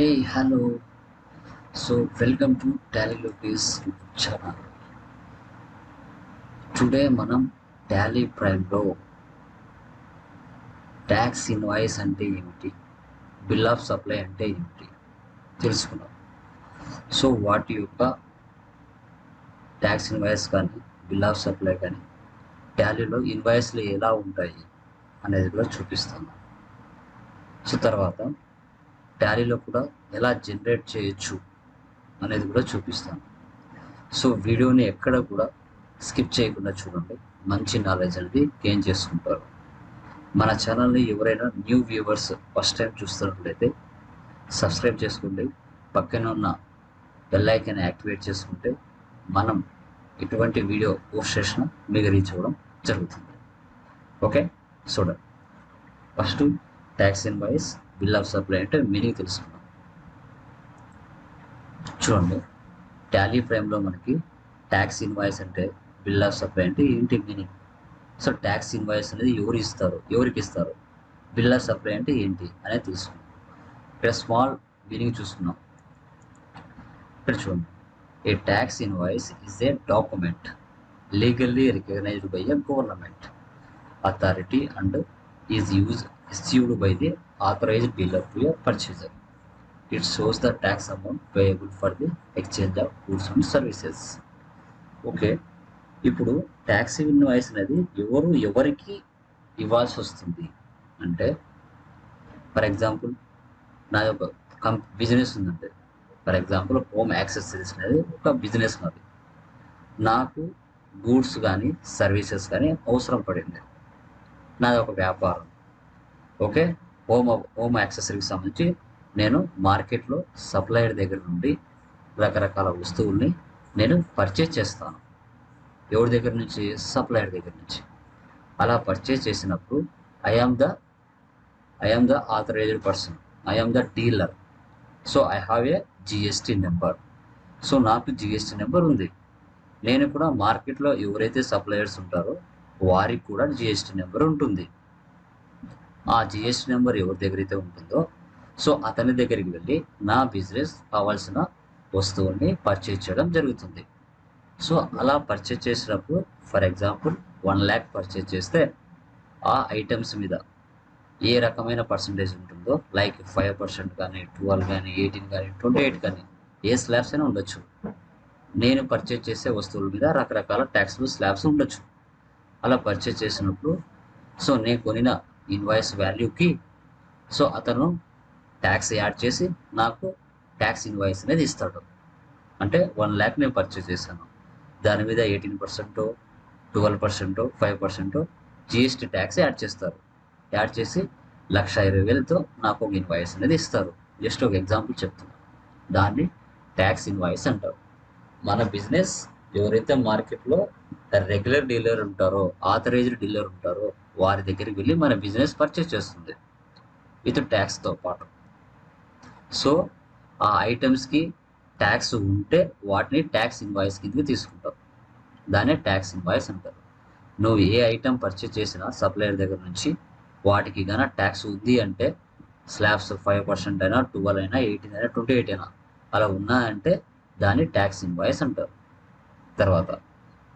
Hey, hello. So, welcome to Tally Lopez channel. Today, మనం Tally ప్రైమ్లో tax invoice అంటే ఏమిటి, bill of supply అంటే ఏమిటి తెలుసుకున్నాం. సో వాటి యొక్క ట్యాక్స్ ఇన్వాయిస్ కానీ బిల్ ఆఫ్ సప్లై కానీ టాలీలో ఇన్వాయిస్లు ఎలా ఉంటాయి అనేది కూడా చూపిస్తాను. సో తర్వాత టాలీలో కూడా ఎలా జనరేట్ చేయొచ్చు అనేది కూడా చూపిస్తాను. సో వీడియోని ఎక్కడ కూడా స్కిప్ చేయకుండా చూడండి, మంచి నాలెడ్జ్ అనేది గెయిన్ చేసుకుంటారు. మన ఛానల్ని ఎవరైనా న్యూ వ్యూవర్స్ ఫస్ట్ టైం చూస్తున్నట్లయితే సబ్స్క్రైబ్ చేసుకోండి, పక్కన ఉన్న బెల్ ఐకాన్ యాక్టివేట్ చేసుకుంటే మనం ఎటువంటి వీడియో పోస్ట్ చేసినా మీకు రీచ్ అవ్వడం జరుగుతుంది. ఓకే, చూడండి. First tax invoice, bill of supply అంటే మీనింగ్ తెలుసుకుందాం. చూడండి, టాలీ ఫ్రేమ్లో మనకి ట్యాక్స్ ఇన్వాయిస్ అంటే, బిల్ ఆఫ్ సప్లై అంటే ఏంటి మీనింగ్. సో ట్యాక్స్ ఇన్వాయిస్ అనేది ఎవరికి ఇస్తారు, బిల్ ఆఫ్ సప్లై అంటే ఏంటి అనేది తెలుసుకున్నాం. ఇక్కడ స్మాల్ మీనింగ్ చూసుకున్నాం. ఇక్కడ చూడండి, a tax invoice is a document legally recognised by a government authority and is issued by the authorized dealer to a purchaser. It shows the tax amount payable for the exchange of goods and services. Okay, ఇప్పుడు tax invoice అనేది ఎవరికి ఇవ్వాల్సి వస్తుంది అంటే, for example నా యొక్క business ఉందంటే, for example home accessories అనేది ఒక బిజినెస్ నాది. నాకు గూడ్స్ కానీ సర్వీసెస్ కానీ అవసరం పడింది, నాది ఒక వ్యాపారం. ఓకే, హోమ్ యాక్సెసరీకి సంబంధించి నేను మార్కెట్లో సప్లయర్ దగ్గర నుండి రకరకాల వస్తువుల్ని నేను పర్చేజ్ చేస్తాను. ఎవరి దగ్గర నుంచి? సప్లయర్ దగ్గర నుంచి. అలా పర్చేజ్ చేసినప్పుడు I am the authorised person, I am the dealer. So I have a GST number. సో నాకు జిఎస్టీ నెంబర్ ఉంది. నేను కూడా మార్కెట్లో ఎవరైతే సప్లయర్స్ ఉంటారో వారికి కూడా జిఎస్టీ నెంబర్ ఉంటుంది. ఆ జిఎస్టీ నెంబర్ ఎవరి దగ్గర అయితే ఉంటుందో, సో అతని దగ్గరికి వెళ్ళి నా బిజినెస్ కావాల్సిన వస్తువుల్ని పర్చేజ్ చేయడం జరుగుతుంది. సో అలా పర్చేజ్ చేసినప్పుడు, ఫర్ ఎగ్జాంపుల్ 1 lakh పర్చేజ్ చేస్తే ఆ ఐటమ్స్ మీద ఏ రకమైన పర్సంటేజ్ ఉంటుందో, లైక్ 5% కానీ 12 కానీ 18 కానీ 28 కానీ ఏ స్లాబ్స్ అయినా ఉండొచ్చు. నేను పర్చేజ్ చేసే వస్తువుల మీద రకరకాల ట్యాక్స్లు స్లాబ్స్ ఉండొచ్చు. అలా పర్చేజ్ చేసినప్పుడు, సో నేను కొనిన ఇన్వాయిస్ వాల్యూకి సో అతను ట్యాక్స్ యాడ్ చేసి నాకు ట్యాక్స్ ఇన్వాయిస్ అనేది ఇస్తాడు. అంటే 1 lakh నేను పర్చేజ్ చేశాను, దాని మీద 18%, 12%, 5% జిఎస్టీ ట్యాక్స్ యాడ్ చేస్తారు. యాడ్ చేసి 1,20,000తో నాకు ఒక ఇన్వాయిస్ అనేది ఇస్తారు. జస్ట్ ఒక ఎగ్జాంపుల్ చెప్తున్నాను, దాన్ని ట్యాక్స్ ఇన్వాయిస్ అంటారు. మన బిజినెస్ ఎవరైతే మార్కెట్లో రెగ్యులర్ డీలర్ ఉంటారో, ఆథరైజ్డ్ డీలర్ ఉంటారో వారి దగ్గరికి వెళ్ళి మన బిజినెస్ పర్చేజ్ చేస్తుంది విత్ ట్యాక్స్తో పాటు. సో ఆ ఐటమ్స్కి ట్యాక్స్ ఉంటే వాటిని ట్యాక్స్ ఇన్వాయిస్ కిందకి తీసుకుంటాం, దాన్నే ట్యాక్స్ ఇన్వాయిస్ అంటారు. నువ్వు ఏ ఐటమ్ పర్చేజ్ చేసినా సప్లయర్ దగ్గర నుంచి వాటికి గాన ట్యాక్స్ ఉంది అంటే, స్లాబ్స్ 5% అయినా, 12 అయినా, 18 అయినా, 28 అయినా అలా ఉన్నాయంటే దాన్ని ట్యాక్స్ ఇన్వాయిస్ అంటారు. తర్వాత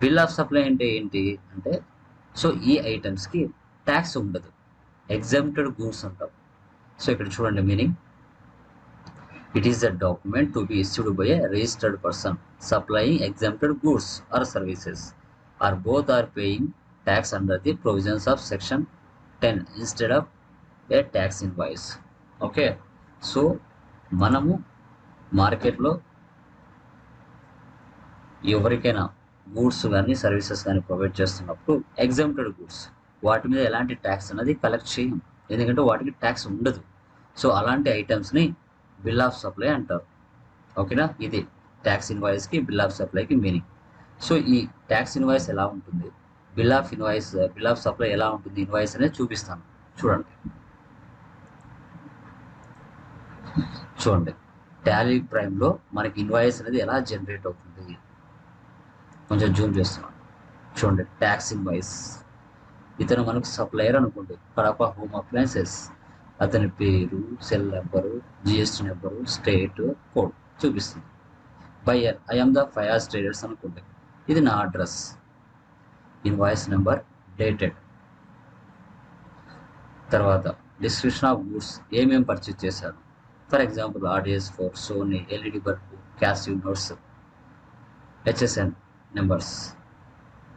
బిల్ ఆఫ్ సప్లై అంటే ఏంటి అంటే, సో ఈ ఐటమ్స్కి ట్యాక్స్ ఉండదు, ఎగ్జామ్టెడ్ గూడ్స్ అంటాం. సో ఇక్కడ చూడండి meaning, it is a document to be issued by a registered person supplying exempted goods or services or both or paying tax under the provisions of section 10 instead of a tax invoice. Okay, so మనము మార్కెట్లో ఎవరికైనా goods కానీ services కానీ provide చేస్తున్నప్పుడు exempted goods వాటి మీద ఎలాంటి tax అనేది కలెక్ట్ చేయం, ఎందుకంటే వాటికి ట్యాక్స్ ఉండదు. సో అలాంటి ఐటమ్స్ని బిల్ ఆఫ్ సప్లై అంటారు. ఓకేనా, ఇది ట్యాక్స్ ఇన్వాయిస్కి బిల్ ఆఫ్ సప్లైకి మీనింగ్. సో ఈ ట్యాక్స్ ఇన్వాయిస్ ఎలా ఉంటుంది, బిల్ ఆఫ్ సప్లై ఎలా ఉంటుంది, ఇన్వాయిస్ అనేది చూపిస్తాను. చూడండి టాలీ ప్రైమ్లో మనకి ఇన్వాయిస్ అనేది ఎలా జనరేట్ అవుతుంది, కొంచెం జూమ్ చేస్తున్నాను. చూడండి, ట్యాక్స్ ఇన్వాయిస్. ఇతను మనకు సప్లయర్ అనుకోండి, కడప హోమ్ అప్లయన్సెస్. అతని పేరు, cell number, GST number, state, code చూపిస్తుంది. Buyer, I'm the Fayaz traders అనుకోండి, ఇది నా అడ్రస్. Invoice number, dated. తర్వాత డిస్క్రిప్షన్ ఆఫ్ గూడ్స్, ఏమేమి పర్చేజ్ చేశాను. For example RDS4, Sony, LED bulb, cashew nuts, HSN numbers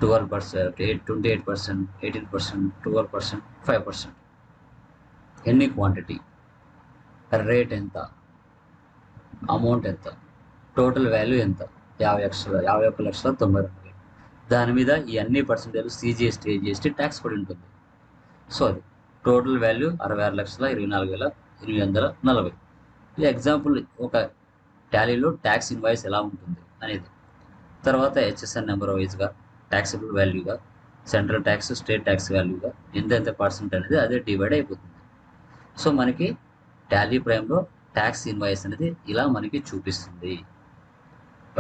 12%, 28%, 18%, 12%, 5%. ఎన్ని క్వాంటిటీ, రేట్ ఎంత, అమౌంట్ ఎంత, టోటల్ వాల్యూ ఎంత, 51,90,000. దాని మీద ఈ అన్ని పర్సెంటేజ్ CGST, AGST ట్యాక్స్ పడి ఉంటుంది. సో అది టోటల్ వాల్యూ 66,24,840. ఈ ఎగ్జాంపుల్ ఒక టాలీలో ట్యాక్స్ ఇన్వాయిస్ ఎలా ఉంటుంది అనేది. తర్వాత HSN నెంబర్ వైజ్గా ట్యాక్సబుల్ వాల్యూగా, సెంట్రల్ ట్యాక్స్, స్టేట్ ట్యాక్స్ వాల్యూగా ఎంత పర్సెంట్ అనేది అదే డివైడ్ అయిపోతుంది. సో మనకి టాలీ ప్రైమ్లో ట్యాక్స్ ఇన్వాయిస్ అనేది ఇలా మనకి చూపిస్తుంది.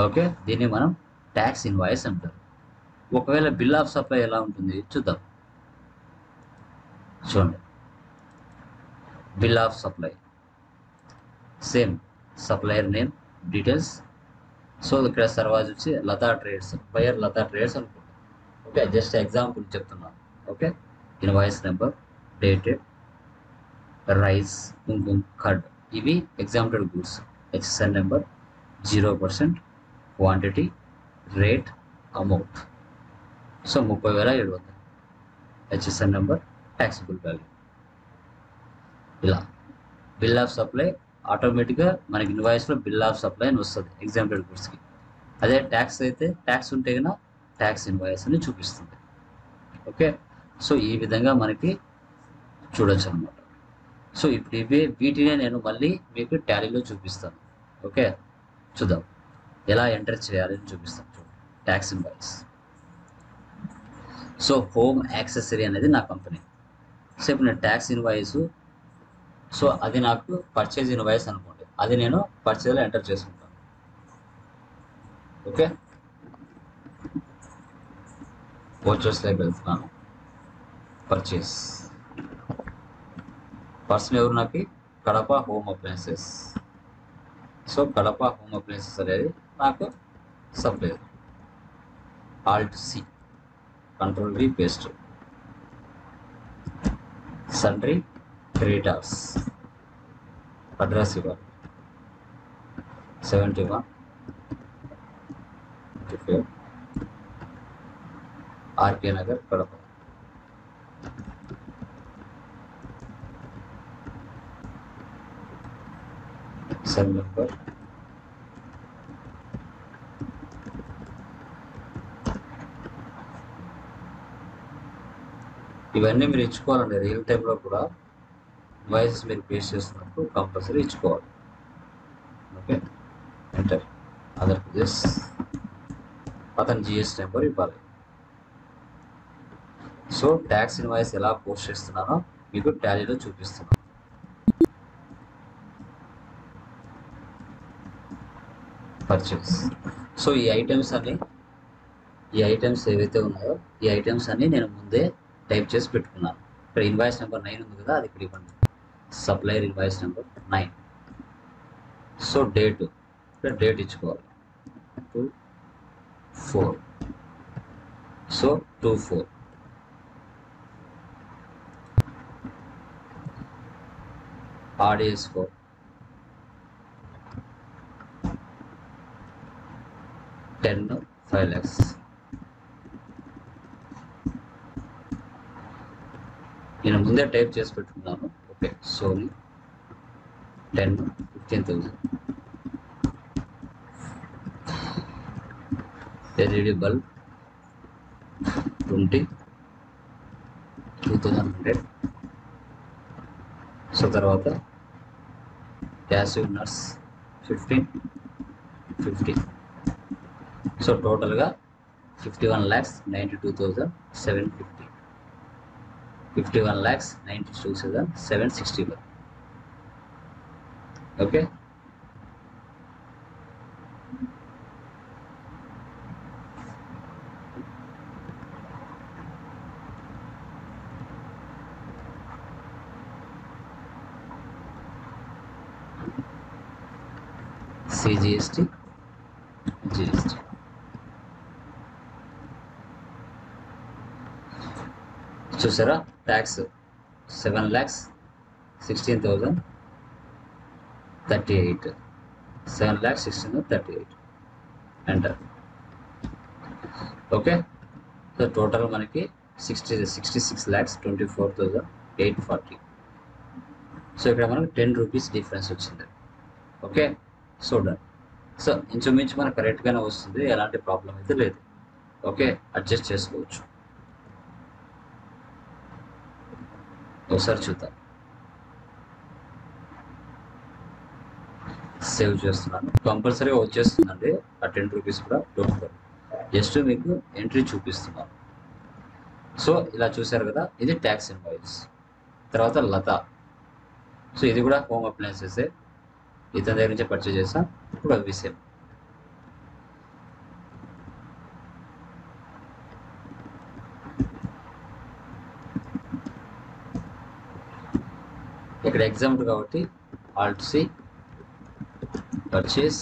ఓకే, దీన్ని మనం ట్యాక్స్ ఇన్వాయిస్ అంటారు. ఒకవేళ బిల్ ఆఫ్ సప్లై ఎలా ఉంటుంది చూద్దాం. చూడండి, bill of supply same supplier name, details. So ఇక్కడ సర్వాజ్ వచ్చి లతా ట్రేడ్స్, బయర్ లతా ట్రేడ్స్ అనుకుంటాం. ఓకే, జస్ట్ ఎగ్జాంపుల్ చెప్తున్నాను. Okay, invoice number, dated, rice, kumkuma, curd, ఇవి example goods. HSN number, 0%, quantity, rate, amount. So 30,700. HSN number, taxable value. ఇలా బిల్ ఆఫ్ సప్లై ఆటోమేటిక్గా మనకి ఇన్వాయిస్లో bill of supply అని వస్తుంది ఎగ్జాంపుల్ గూడ్స్కి. అదే ట్యాక్స్ అయితే ట్యాక్స్ ఉంటే కన్నా ట్యాక్స్ ఇన్వాయిస్ అని చూపిస్తుంది. ఓకే, సో ఈ విధంగా మనకి చూడొచ్చు అనమాట. సో ఇప్పుడు వీటినే నేను మళ్ళీ మీకు టాలీలో చూపిస్తాను. ఓకే, చూద్దాం ఎలా ఎంటర్ చేయాలి అని చూపిస్తాను. చూడండి, tax invoice. So home accessory అనేది నా కంపెనీ. సో ఇప్పుడు నేను ట్యాక్స్ ఇన్వాయిస్, సో అది నాకు పర్చేజ్ ఇన్వాయిస్ అనుకోండి, అది నేను పర్చేజ్లో ఎంటర్ చేసుకుంటాను. ఓకే, వోచర్స్లోకి వెళ్తున్నాను. పర్చేస్ పర్సన్ ఎవరు, నాకు Kadapa home appliances. So Kadapa home appliances అనేది నాకు supplier. Alt+C, Ctrl+V paste. Sundry creditors, address ఇవ్వాలి 71 ఆర్కే నగర్, కడప. సెల్ నెంబర్, ఇవన్నీ మీరు ఇచ్చుకోవాలండి. రియల్ టైంలో కూడా వాయిస్ మీరు పేస్ట్ చేస్తున్నప్పుడు కంపల్సరీ ఇచ్చుకోవాలి. Okay, enter. ఆంధ్రప్రదేశ్, అతని GST నెంబర్ ఇవ్వాలి. సో ట్యాక్స్ ఇన్వాయిస్ ఎలా పోస్ట్ చేస్తున్నానో మీకు టాలీలో చూపిస్తున్నాను. పర్చేస్. సో ఈ ఐటమ్స్ ఏవైతే ఉన్నాయో ఈ ఐటమ్స్ అన్ని నేను ముందే టైప్ చేసి పెట్టుకున్నాను. ఇక్కడ ఇన్వాయిస్ నెంబర్ 9 ఉంది కదా, అది ఇక్కడ ఇవ్వండి. Supplier invoice number 9. సో ఇక్కడ డేట్ ఇచ్చుకోవాలి 2/4. సో 2/4. RDS4, $10, 5 lakhs. నేను ముందే టైప్ చేసి పెట్టుకున్నాను. Okay, Sony 10, 15,000. LED bulb 20, 2,100. So తర్వాత క్యాసివ్ నట్స్ 15, 50. సో టోటల్గా 51,92,750. 51,92,761. Okay, CGST, GST. చూసారా, tax 7,16,038, 7,16,038 enter. Okay, so total మనకి 66,24,840. సో ఇక్కడ మనకు 10 రూపీస్ డిఫరెన్స్ వచ్చింది. Okay, so done. సో ఇంచుమించు మనకు కరెక్ట్గానే వస్తుంది, ఎలాంటి ప్రాబ్లం అయితే లేదు. ఓకే, అడ్జస్ట్ చేసుకోవచ్చు. ఒకసారి చూద్దాం. సేవ్ చేస్తున్నాను, కంపల్సరీగా వచ్చేస్తుందండి ఆ 10 రూపీస్ కూడా. డోంట్ వరీ, జస్ట్ మీకు ఎంట్రీ చూపిస్తున్నాను. సో ఇలా చూసారు కదా, ఇది ట్యాక్స్ ఇన్వాయిస్. తర్వాత లత, సో ఇది కూడా హోమ్ అప్లయన్సెస్, ఇతని దగ్గర నుంచి పర్చేజ్ చేసా. ఇప్పుడు అది విషయం. ఇక్కడ ఎగ్జాంపుల్ కాబట్టి alt C, purchase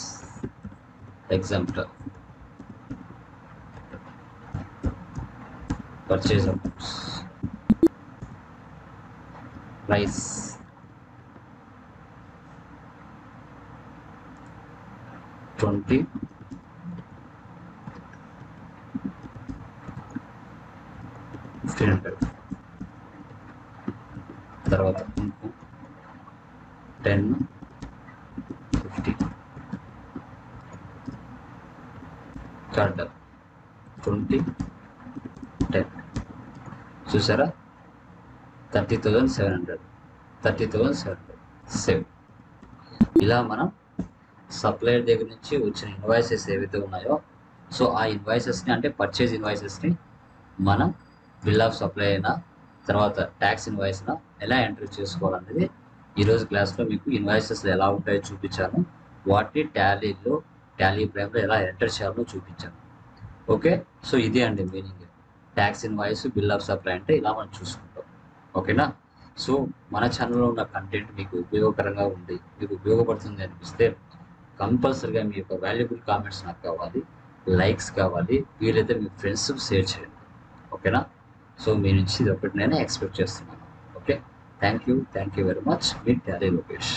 example, purchase amounts, price, $20, $1,500. తర్వాత 10, 50, కార్డర్ 20, 10. చూసారా, 30,700, 30,700 సేవ్. ఇలా మనం సప్లయర్ దగ్గర నుంచి వచ్చిన ఇన్వాయిసెస్ ఏవైతే ఉన్నాయో, సో ఆ ఇన్వాయిసెస్ని, అంటే పర్చేజ్ ఇన్వాయిసెస్ని మనం బిల్ ఆఫ్ సప్లై అయినా తర్వాత ట్యాక్స్ ఇన్వాయిస్న ఎలా ఎంటర్ చేసుకోవాలనేది ఈరోజు క్లాస్లో మీకు ఇన్వాయిసెస్ ఎలా ఉంటాయో చూపించాను. వాటిని టాలీ ప్రైమ్లో ఎలా ఎంటర్ చేయాలో చూపించాను. ఓకే, సో ఇదే అండి meaning. Tax invoice, bill of supply అంటే ఇలా మనం చూసుకుంటాం. ఓకేనా? సో మన ఛానల్లో ఉన్న కంటెంట్ మీకు ఉపయోగకరంగా ఉండి మీకు ఉపయోగపడుతుంది అనిపిస్తే కంపల్సరీగా మీ యొక్క వాల్యుబుల్ కామెంట్స్ నాకు కావాలి, లైక్స్ కావాలి, వీలైతే మీ ఫ్రెండ్స్ షేర్ చేయండి. ఓకేనా? సో మీ నుంచి ఇది ఒకటి నేను ఎక్స్పెక్ట్ చేస్తున్నాను. Okay, thank you very much. Me Tally Lokesh.